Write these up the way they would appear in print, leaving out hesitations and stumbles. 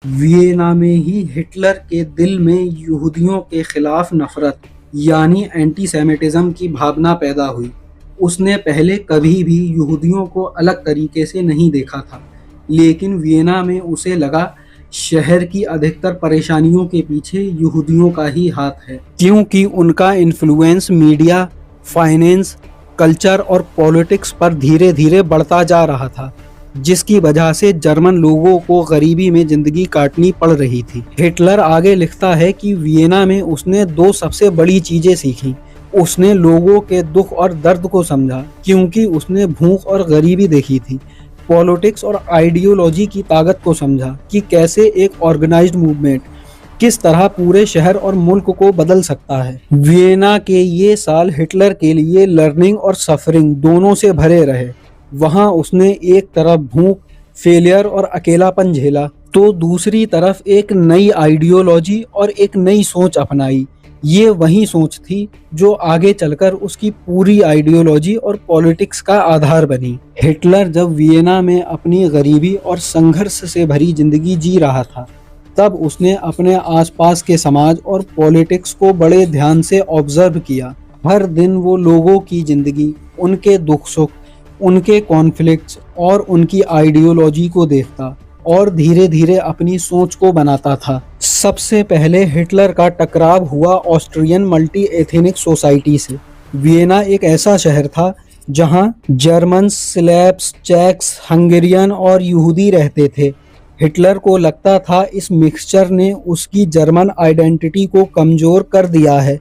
Vienna में ही Hitler के दिल में यहूदियों के खिलाफ नफरत यानी एंटीसेमिटिज्म की भावना पैदा हुई। उसने पहले कभी भी यहूदियों को अलग तरीके से नहीं देखा था, लेकिन वियना में उसे लगा शहर की अधिकतर परेशानियों के पीछे यहूदियों का ही हाथ है, क्योंकि उनका इन्फ्लुएंस मीडिया, फाइनेंस, कल्चर और पॉलिटिक्स पर धीरे धीरे बढ़ता जा रहा था, जिसकी वजह से जर्मन लोगों को गरीबी में जिंदगी काटनी पड़ रही थी। हिटलर आगे लिखता है कि वियना में उसने दो सबसे बड़ी चीजें सीखी। उसने लोगों के दुख और दर्द को समझा, क्योंकि उसने भूख और गरीबी देखी थी। पॉलिटिक्स और आइडियोलॉजी की ताकत को समझा कि कैसे एक ऑर्गेनाइज्ड मूवमेंट किस तरह पूरे शहर और मुल्क को बदल सकता है। वियना के ये साल हिटलर के लिए लर्निंग और सफरिंग दोनों से भरे रहे। वहाँ उसने एक तरफ भूख, फेलियर और अकेलापन झेला, तो दूसरी तरफ एक नई आइडियोलॉजी और एक नई सोच अपनाई। ये वही सोच थी जो आगे चलकर उसकी पूरी आइडियोलॉजी और पॉलिटिक्स का आधार बनी। हिटलर जब वियना में अपनी गरीबी और संघर्ष से भरी जिंदगी जी रहा था, तब उसने अपने आसपास के समाज और पॉलिटिक्स को बड़े ध्यान से ऑब्जर्व किया। हर दिन वो लोगों की जिंदगी, उनके दुख सुख, उनके कॉन्फ्लिक्ट्स और उनकी आइडियोलॉजी को देखता और धीरे धीरे अपनी सोच को बनाता था। सबसे पहले हिटलर का टकराव हुआ ऑस्ट्रियन मल्टी एथनिक सोसाइटी से। वियना एक ऐसा शहर था जहां जर्मन, स्लैब्स, चेक्स, हंगेरियन और यहूदी रहते थे। हिटलर को लगता था इस मिक्सचर ने उसकी जर्मन आइडेंटिटी को कमज़ोर कर दिया है।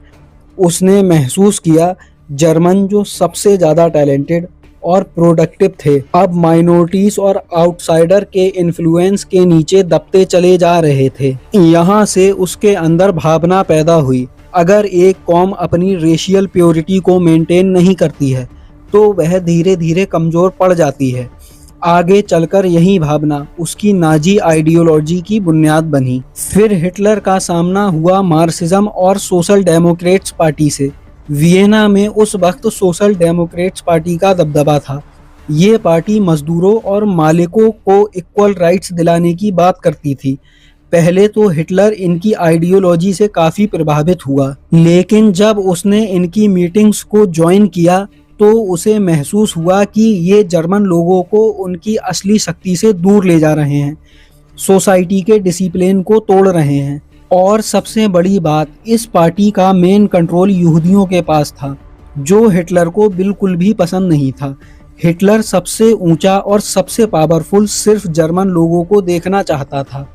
उसने महसूस किया जर्मन जो सबसे ज़्यादा टैलेंटेड और प्रोडक्टिव थे, अब माइनॉरिटीज और आउटसाइडर के इन्फ्लुएंस के नीचे दबते चले जा रहे थे। यहाँ से उसके अंदर भावना पैदा हुई, अगर एक कौम अपनी रेशियल प्योरिटी को मेंटेन नहीं करती है तो वह धीरे धीरे कमज़ोर पड़ जाती है। आगे चलकर यही भावना उसकी नाजी आइडियोलॉजी की बुनियाद बनी। फिर हिटलर का सामना हुआ मार्क्सिज्म और सोशल डेमोक्रेट्स पार्टी से। वियना में उस वक्त सोशल डेमोक्रेट्स पार्टी का दबदबा था। ये पार्टी मजदूरों और मालिकों को इक्वल राइट्स दिलाने की बात करती थी। पहले तो हिटलर इनकी आइडियोलॉजी से काफ़ी प्रभावित हुआ, लेकिन जब उसने इनकी मीटिंग्स को ज्वाइन किया तो उसे महसूस हुआ कि ये जर्मन लोगों को उनकी असली शक्ति से दूर ले जा रहे हैं, सोसाइटी के डिसिप्लिन को तोड़ रहे हैं। और सबसे बड़ी बात, इस पार्टी का मेन कंट्रोल यहूदियों के पास था, जो हिटलर को बिल्कुल भी पसंद नहीं था। हिटलर सबसे ऊंचा और सबसे पावरफुल सिर्फ जर्मन लोगों को देखना चाहता था।